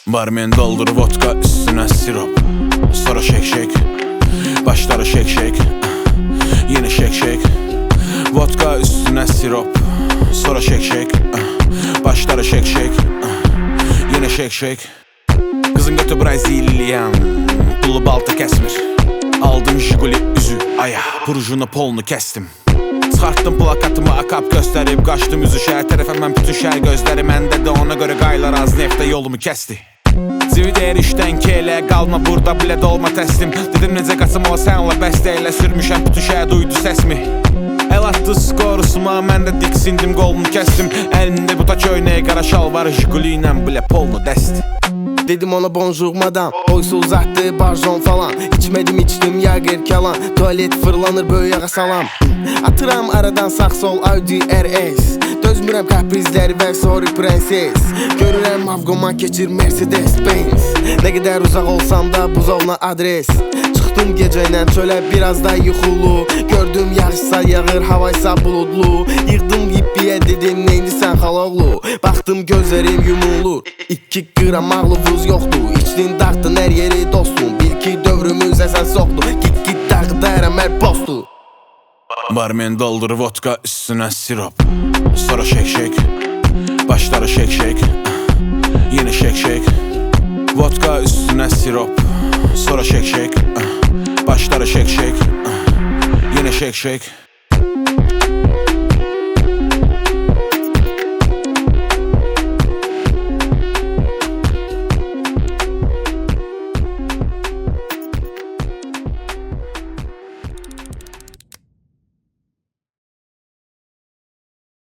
Barmen doldur vodka üstüne sirop. Sonra shake başları shake yine shake vodka üstüne sirop. Sonra shake başları shake yine shake. Kızın götü Brazilian, pulu balta kesmir. Aldım Jiguli üzü aya, burjunu polunu kestim. Çıxartdım plakatımı akap gösterip qaçdım üzü şəhər tərəfə. Mən bütün şəhər gözləri məndə də, ona görə qaylar az neftə yolumu kəsdi. Zivi deyir işdən keylə, qalma burada bilə dolma təslim. Dedim necə qaçım o sənlə bəstə ilə, sürmüşəm bütün şəhər duydu səsimi. El attı skorusuma, mən də diksindim, qolunu kəsdim. Əlində buta köynəyə qara şal var, Jiguli ilə bilə polunu dəsti. Dedim ona bonjour madam, oysa uzattı barjon falan. İçmedim içtim yağır kalan, tuvalet fırlanır böyüyağa salam. Atıram aradan sağ sol Audi RS, dözmürəm kaprizləri və sorry prenses. Görürəm avqoma keçir Mercedes Benz. Nə qədər uzaq olsam da buzovna adres. Çıxdım gecəylə çölə biraz da yuxulu. Gördüm yağışsa yağır, havaysa buludlu. Yığdım yippiyə dedim neydi sən xaloğlu. Baxdım gözlərim yumulur, 2 qram ağlımız yoxdur. İçdin dağıtdın hər yeri dostum, bil ki dövrümüz əsas soxdur. Git dağıdarım hər postu. Barmen doldur vodka üstüne sirop. Sonra shake başları shake yine shake vodka üstüne sirop. Sonra shake başları shake yine shake